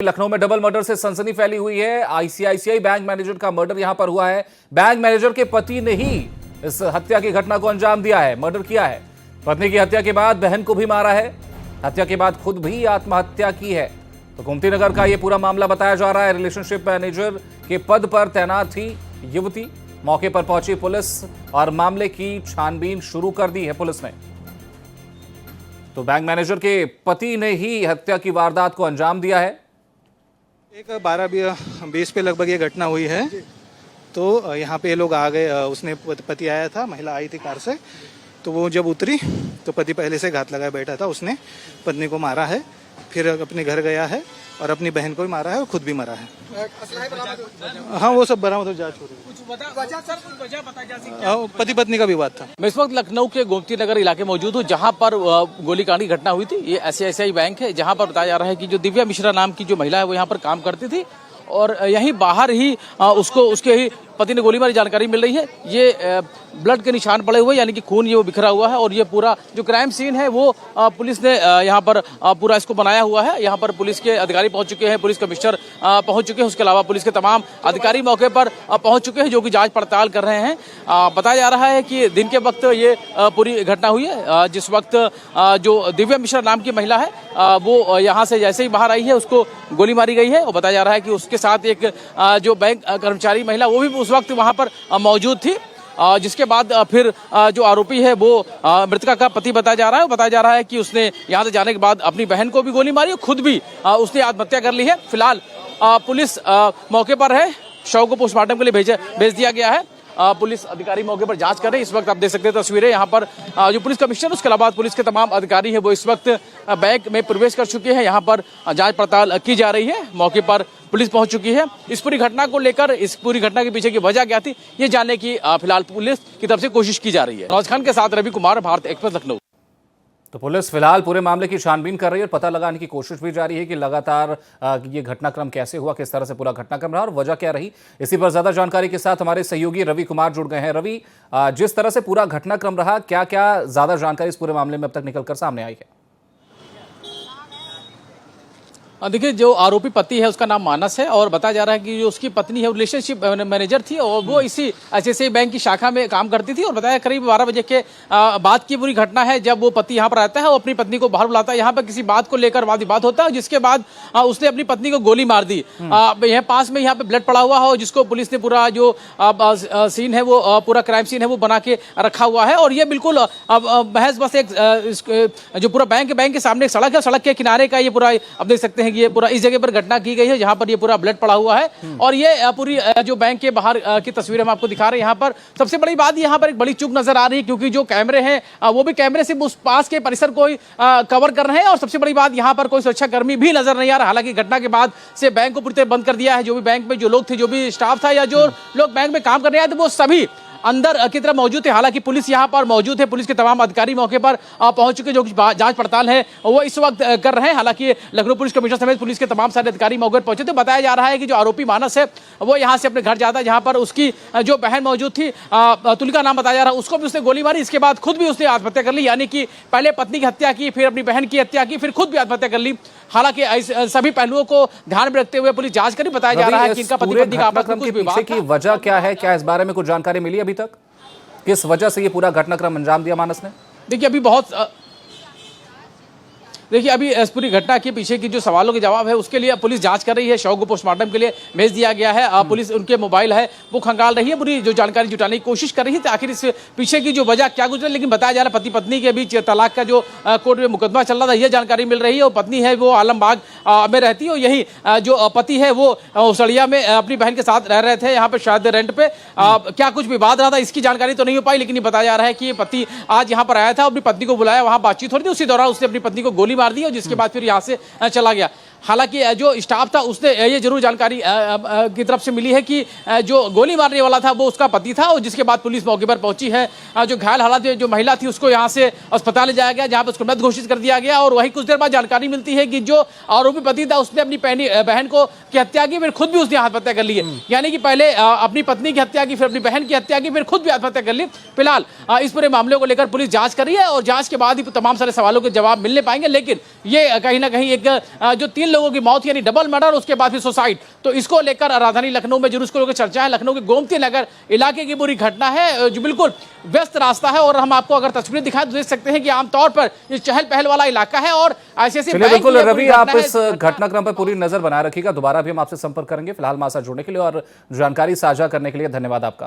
लखनऊ में double murder से सनसनी फैली हुई है। आईसीआईसीआई बैंक मैनेजर का मर्डर यहां पर हुआ है। बैंक मैनेजर के पति ने ही इस हत्या की घटना को अंजाम दिया है, मर्डर किया है। पत्नी की हत्या के बाद बहन को भी मारा है। हत्या के बाद खुद भी आत्महत्या की है। तो गोमती नगर का यह पूरा मामला बताया जा रहा है। रिलेशनशिप मैनेजर के पद पर तैनात थी युवती। मौके पर पहुंची पुलिस और मामले की छानबीन शुरू कर दी है पुलिस ने। तो बैंक मैनेजर के पति ने ही हत्या की वारदात को अंजाम दिया है। एक 12-20 पे लगभग ये घटना हुई है। तो यहाँ पे ये लोग आ गए। उसने पति आया था, महिला आई थी कार से। तो वो जब उतरी तो पति पहले से घात लगाए बैठा था। उसने पत्नी को मारा है, फिर अपने घर गया है और अपनी बहन को भी मारा है और खुद भी मारा है। हाँ, वो सब बरामद हो, जांच हो रही है। पति पत्नी का विवाद था। मैं इस वक्त लखनऊ के गोमती नगर इलाके मौजूद हूँ, जहां पर गोलीकांड की घटना हुई थी। ये आईसीआईसीआई बैंक है, जहां पर बताया जा रहा है कि जो दिव्या मिश्रा नाम की जो महिला है वो यहाँ पर काम करती थी और यहीं बाहर ही उसके ही पति ने गोली मारी, जानकारी मिल रही है। ये ब्लड के निशान पड़े हुए, यानी कि खून ये वो बिखरा हुआ है। और ये पूरा जो क्राइम सीन है वो पुलिस ने यहाँ पर पूरा इसको बनाया हुआ है। यहाँ पर पुलिस के अधिकारी पहुंच चुके हैं, पुलिस कमिश्नर पहुंच चुके हैं। उसके अलावा पुलिस के तमाम अधिकारी मौके पर पहुंच चुके हैं, जो कि जांच पड़ताल कर रहे हैं। बताया जा रहा है कि दिन के वक्त ये पूरी घटना हुई है, जिस वक्त जो दिव्या मिश्रा नाम की महिला है वो यहाँ से जैसे ही बाहर आई है उसको गोली मारी गई है। और बताया जा रहा है कि उसके साथ एक जो बैंक कर्मचारी महिला वो भी उस वक्त वहां पर मौजूद थी। जिसके बाद फिर जो आरोपी है वो मृतका का पति बताया जा रहा है। बताया जा रहा है कि उसने यहाँ से जाने के बाद अपनी बहन को भी गोली मारी और खुद भी उसने आत्महत्या कर ली है। फिलहाल पुलिस मौके पर है, शव को पोस्टमार्टम के लिए भेज दिया गया है। पुलिस अधिकारी मौके पर जांच कर रहे हैं। इस वक्त आप देख सकते हैं तस्वीरें, यहाँ पर जो पुलिस कमिश्नर उसके अलावा पुलिस के तमाम अधिकारी हैं वो इस वक्त बैंक में प्रवेश कर चुके हैं। यहाँ पर जांच पड़ताल की जा रही है। मौके पर पुलिस पहुंच चुकी है। इस पूरी घटना को लेकर, इस पूरी घटना के पीछे की वजह क्या थी, ये जानने की फिलहाल पुलिस की तरफ से कोशिश की जा रही है। नौज खान के साथ रवि कुमार, भारत एक्सप्रेस, लखनऊ। तो पुलिस फिलहाल पूरे मामले की छानबीन कर रही है और पता लगाने की कोशिश भी जारी है कि लगातार ये घटनाक्रम कैसे हुआ, किस तरह से पूरा घटनाक्रम रहा और वजह क्या रही। इसी पर ज्यादा जानकारी के साथ हमारे सहयोगी रवि कुमार जुड़ गए हैं। रवि, जिस तरह से पूरा घटनाक्रम रहा, क्या क्या ज्यादा जानकारी इस पूरे मामले में अब तक निकलकर सामने आई है? देखिए, जो आरोपी पति है उसका नाम मानस है और बताया जा रहा है कि जो उसकी पत्नी है रिलेशनशिप मैनेजर थी और वो इसी आईसीआईसीआई बैंक की शाखा में काम करती थी। और बताया करीब 12 बजे के बाद की पूरी घटना है, जब वो पति यहाँ पर आता है और अपनी पत्नी को बाहर बुलाता है। यहाँ पर किसी बात को लेकर वाद विवाद होता है, जिसके बाद उसने अपनी पत्नी को गोली मार दी। यहाँ पास में यहाँ पे ब्लड पड़ा हुआ है, जिसको पुलिस ने पूरा जो सीन है वो पूरा क्राइम सीन है वो बना के रखा हुआ है। और ये बिल्कुल महज बस एक जो पूरा बैंक के सामने एक सड़क है, सड़क के किनारे का ये पूरा आप देख सकते हैं कि ये पूरा इस जगह पर घटना की गई है, जहां पर ये पूरा ब्लड पड़ा हुआ है। और ये पूरी जो बैंक के बाहर की तस्वीर हम आपको दिखा रहे हैं। यहाँ पर सबसे बड़ी बात, यहाँ पर एक बड़ी चूक नजर आ रही है, क्योंकि जो कैमरे हैं वो भी कैमरे सिर्फ उस पास के परिसर को कवर कर रहे हैं। और सबसे बड़ी बात, यहाँ पर कोई सुरक्षाकर्मी भी नजर नहीं आ रहा। हालांकि घटना के बाद से बैंक को पूरी तरह बंद कर दिया है। जो भी बैंक में जो लोग थे, जो भी स्टाफ था या जो लोग बैंक में काम करने आए थे, वो सभी अंदर की तरफ मौजूद थे। हालांकि पुलिस यहाँ पर मौजूद है, पुलिस के तमाम अधिकारी मौके पर पहुंच चुके, जो जांच पड़ताल है वो इस वक्त कर रहे हैं। हालांकि लखनऊ पुलिस कमिश्नर समेत पुलिस के तमाम सारे अधिकारी मौके पर पहुंचे थे। बताया जा रहा है कि जो आरोपी मानस है वो यहाँ से अपने घर जाता है, जहाँ पर उसकी जो बहन मौजूद थी, तुलिका नाम बताया जा रहा है, उसको भी उसने गोली मारी। इसके बाद खुद भी उसने आत्महत्या कर ली, यानी कि पहले पत्नी की हत्या की, फिर अपनी बहन की हत्या की, फिर खुद भी आत्महत्या कर ली। हालांकि सभी पहलुओं को ध्यान में रखते हुए पुलिस जांच करी। बताया जा रहा है कि इनका पति पत्नी का आपस में कुछ विवाद था। वजह क्या है, क्या इस बारे में कुछ जानकारी मिली अभी तक? किस वजह से ये पूरा घटनाक्रम अंजाम दिया मानस ने? देखिए, अभी इस पूरी घटना के पीछे की जो सवालों के जवाब है उसके लिए पुलिस जांच कर रही है। शव को पोस्टमार्टम के लिए भेज दिया गया है। पुलिस उनके मोबाइल है वो खंगाल रही है, पूरी जो जानकारी जुटाने की कोशिश कर रही है आखिर इस पीछे की जो वजह क्या गुजरा। लेकिन बताया जा रहा है पति पत्नी के बीच तलाक का जो कोर्ट में मुकदमा चल रहा था, यह जानकारी मिल रही है। और पत्नी है वो आलमबाग में रहती है और यही जो पति है वो सड़िया में अपनी बहन के साथ रह रहे थे, यहाँ पे शायद रेंट पे। क्या कुछ विवाद रहा था इसकी जानकारी तो नहीं हो पाई, लेकिन ये बताया जा रहा है कि पति आज यहाँ पर आया था, अपनी पत्नी को बुलाया, वहाँ बातचीत हो रही थी, उसी दौरान उसने अपनी पत्नी को गोली मार दी और जिसके बाद फिर यहाँ से चला गया। हालांकि जो स्टाफ था उसने ये जरूर जानकारी की तरफ से मिली है कि जो गोली मारने वाला था वो उसका पति था। और जिसके बाद पुलिस मौके पर पहुंची है। जो घायल हालात में जो महिला थी उसको यहाँ से अस्पताल ले जाया गया, जहाँ पर उसको मृत घोषित कर दिया गया। और वही कुछ देर बाद जानकारी मिलती है कि जो आरोपी पति था उसने अपनी बहन को की हत्या की, फिर खुद भी उसने आत्महत्या कर ली है। यानी कि पहले अपनी पत्नी की हत्या की, फिर अपनी बहन की हत्या की, फिर खुद भी आत्महत्या कर ली। फिलहाल इस पूरे मामले को लेकर पुलिस जांच कर रही है और जांच के बाद ही तमाम सारे सवालों के जवाब मिलने पाएंगे। लेकिन ये कहीं ना कहीं एक जो 3 3 लोगों की मौत यानी डबल मर्डर, उसके बाद फिर सुसाइड। तो इसको लेकर राजधानी लखनऊ में जरूर इसको लेकर चर्चा है। लखनऊ के गोमती नगर इलाके की बुरी घटना है, जो बिल्कुल व्यस्त रास्ता है, और हम आपको अगर तस्वीरें दिखाएं तो देख सकते हैं कि आमतौर पर ये चहल पहल वाला इलाका है। और ICICI बैंक बिल्कुल की ये रवि, पूरी आप घटना है। इस घटनाक्रम पर पूरी नजर बनाए रखिएगा। दोबारा भी हम आपसे संपर्क करेंगे। फिलहाल हमारे साथ जुड़ने के लिए और जानकारी साझा करने के लिए धन्यवाद आपका।